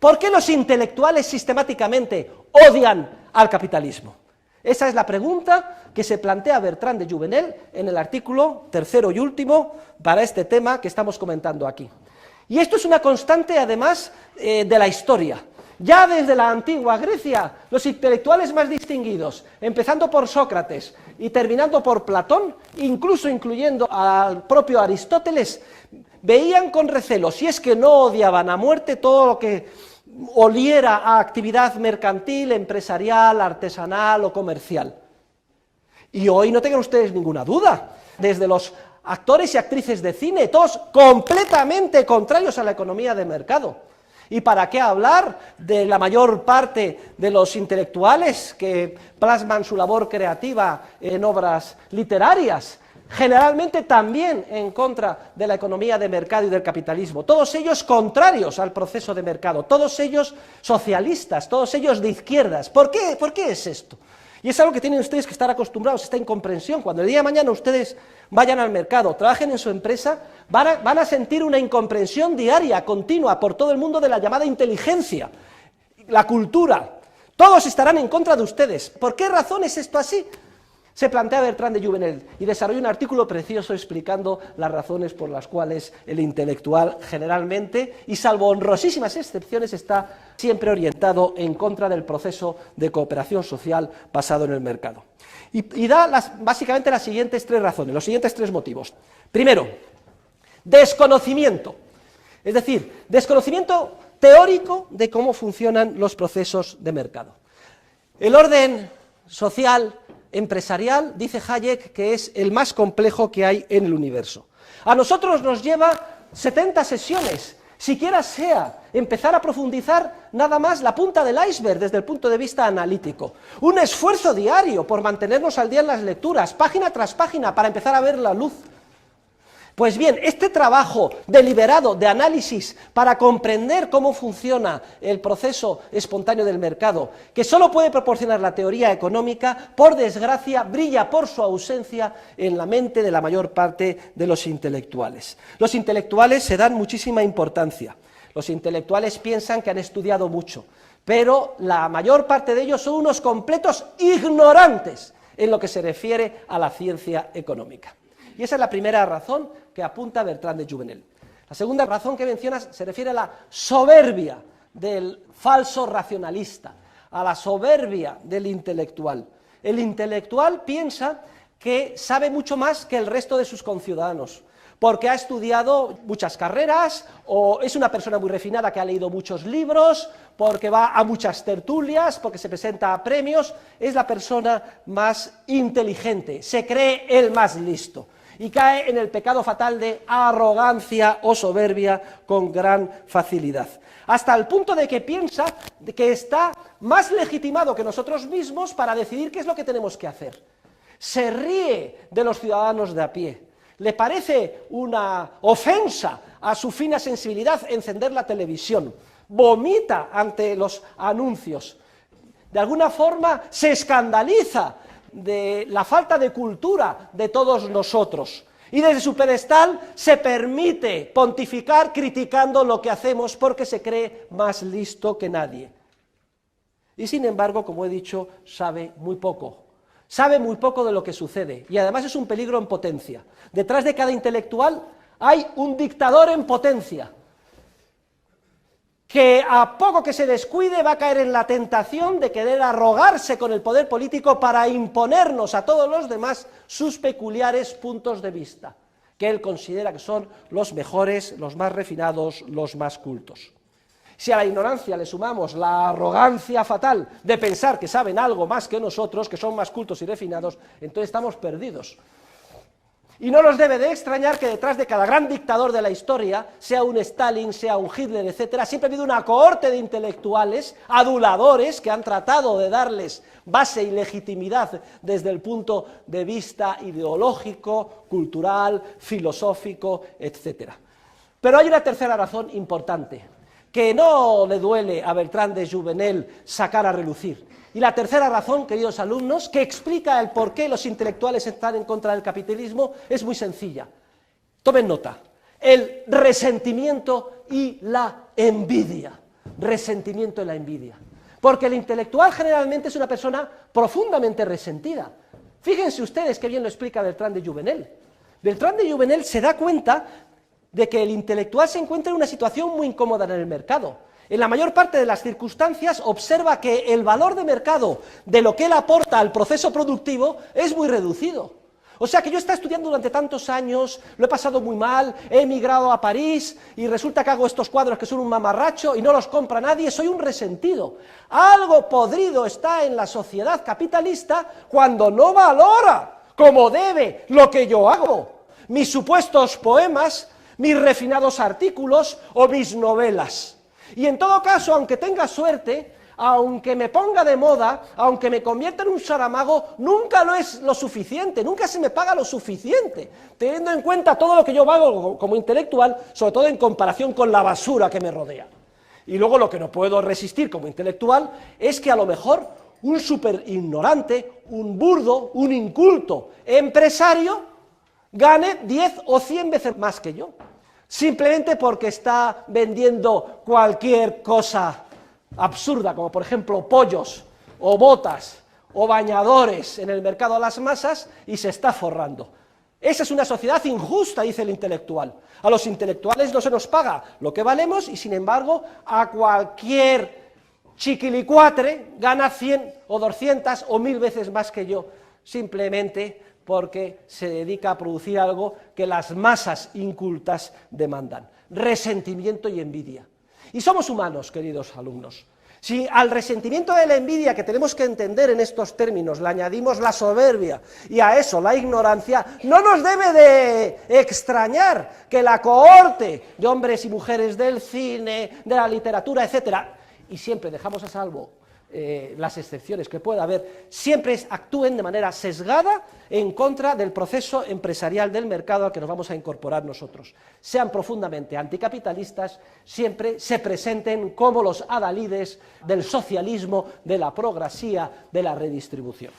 ¿Por qué los intelectuales sistemáticamente odian al capitalismo? Esa es la pregunta que se plantea Bertrand de Jouvenel en el artículo tercero y último para este tema que estamos comentando aquí. Y esto es una constante, además, de la historia. Ya desde la antigua Grecia, los intelectuales más distinguidos, empezando por Sócrates y terminando por Platón, incluso incluyendo al propio Aristóteles, veían con recelo, si es que no odiaban a muerte todo lo que oliera a actividad mercantil, empresarial, artesanal o comercial. Y hoy no tengan ustedes ninguna duda, desde los actores y actrices de cine, todos completamente contrarios a la economía de mercado. ¿Y para qué hablar de la mayor parte de los intelectuales que plasman su labor creativa en obras literarias? Generalmente también en contra de la economía de mercado y del capitalismo, todos ellos contrarios al proceso de mercado, todos ellos socialistas, todos ellos de izquierdas. ¿Por qué es esto? Y es algo que tienen ustedes que estar acostumbrados a esta incomprensión. Cuando el día de mañana ustedes vayan al mercado, trabajen en su empresa, van a sentir una incomprensión diaria, continua, por todo el mundo de la llamada inteligencia, la cultura. Todos estarán en contra de ustedes. ¿Por qué razón es esto así? Se plantea Bertrand de Jouvenel y desarrolla un artículo precioso explicando las razones por las cuales el intelectual generalmente, y salvo honrosísimas excepciones, está siempre orientado en contra del proceso de cooperación social basado en el mercado. Y da básicamente las siguientes tres razones, los siguientes tres motivos. Primero, desconocimiento, es decir, desconocimiento teórico de cómo funcionan los procesos de mercado. El orden social empresarial, dice Hayek, que es el más complejo que hay en el universo. A nosotros nos lleva 70 sesiones, siquiera sea empezar a profundizar nada más la punta del iceberg desde el punto de vista analítico. Un esfuerzo diario por mantenernos al día en las lecturas, página tras página, para empezar a ver la luz. Pues bien, este trabajo deliberado de análisis para comprender cómo funciona el proceso espontáneo del mercado, que solo puede proporcionar la teoría económica, por desgracia, brilla por su ausencia en la mente de la mayor parte de los intelectuales. Los intelectuales se dan muchísima importancia. Los intelectuales piensan que han estudiado mucho, pero la mayor parte de ellos son unos completos ignorantes en lo que se refiere a la ciencia económica. Y esa es la primera razón que apunta Bertrand de Jouvenel. La segunda razón que mencionas se refiere a la soberbia del falso racionalista, a la soberbia del intelectual. El intelectual piensa que sabe mucho más que el resto de sus conciudadanos, porque ha estudiado muchas carreras, o es una persona muy refinada que ha leído muchos libros, porque va a muchas tertulias, porque se presenta a premios, es la persona más inteligente, se cree el más listo, y cae en el pecado fatal de arrogancia o soberbia con gran facilidad, hasta el punto de que piensa que está más legitimado que nosotros mismos para decidir qué es lo que tenemos que hacer. Se ríe de los ciudadanos de a pie, le parece una ofensa a su fina sensibilidad encender la televisión, vomita ante los anuncios, de alguna forma se escandaliza de la falta de cultura de todos nosotros, y desde su pedestal se permite pontificar criticando lo que hacemos porque se cree más listo que nadie. Y sin embargo, como he dicho, sabe muy poco de lo que sucede, y además es un peligro en potencia. Detrás de cada intelectual hay un dictador en potencia, que a poco que se descuide va a caer en la tentación de querer arrogarse con el poder político para imponernos a todos los demás sus peculiares puntos de vista, que él considera que son los mejores, los más refinados, los más cultos. Si a la ignorancia le sumamos la arrogancia fatal de pensar que saben algo más que nosotros, que son más cultos y refinados, entonces estamos perdidos. Y no nos debe de extrañar que detrás de cada gran dictador de la historia, sea un Stalin, sea un Hitler, etcétera, siempre ha habido una cohorte de intelectuales, aduladores, que han tratado de darles base y legitimidad desde el punto de vista ideológico, cultural, filosófico, etcétera. Pero hay una tercera razón importante, que no le duele a Bertrand de Jouvenel sacar a relucir. Y la tercera razón, queridos alumnos, que explica el por qué los intelectuales están en contra del capitalismo, es muy sencilla. Tomen nota: el resentimiento y la envidia. resentimiento y la envidia. Porque el intelectual generalmente es una persona profundamente resentida. Fíjense ustedes qué bien lo explica Bertrand de Jouvenel. Bertrand de Jouvenel se da cuenta de que el intelectual se encuentra en una situación muy incómoda en el mercado. En la mayor parte de las circunstancias observa que el valor de mercado de lo que él aporta al proceso productivo es muy reducido. O sea que yo he estado estudiando durante tantos años, lo he pasado muy mal, he emigrado a París y resulta que hago estos cuadros que son un mamarracho y no los compra nadie, soy un resentido. Algo podrido está en la sociedad capitalista cuando no valora como debe lo que yo hago, mis supuestos poemas, mis refinados artículos o mis novelas. Y en todo caso, aunque tenga suerte, aunque me ponga de moda, aunque me convierta en un Saramago, nunca lo es lo suficiente, nunca se me paga lo suficiente, teniendo en cuenta todo lo que yo hago como intelectual, sobre todo en comparación con la basura que me rodea. Y luego lo que no puedo resistir como intelectual es que a lo mejor un súper ignorante, un burdo, un inculto empresario gane 10 o 100 veces más que yo, simplemente porque está vendiendo cualquier cosa absurda, como por ejemplo pollos, o botas, o bañadores en el mercado a las masas, y se está forrando. Esa es una sociedad injusta, dice el intelectual. A los intelectuales no se nos paga lo que valemos, y sin embargo, a cualquier chiquilicuatre gana 100 o 200 o 1000 veces más que yo, simplemente porque se dedica a producir algo que las masas incultas demandan: resentimiento y envidia. Y somos humanos, queridos alumnos. Si al resentimiento de la envidia, que tenemos que entender en estos términos, le añadimos la soberbia y a eso la ignorancia, no nos debe de extrañar que la cohorte de hombres y mujeres del cine, de la literatura, etcétera, y siempre dejamos a salvo las excepciones que pueda haber, siempre actúen de manera sesgada en contra del proceso empresarial del mercado al que nos vamos a incorporar nosotros. Sean profundamente anticapitalistas, siempre se presenten como los adalides del socialismo, de la progresía, de la redistribución.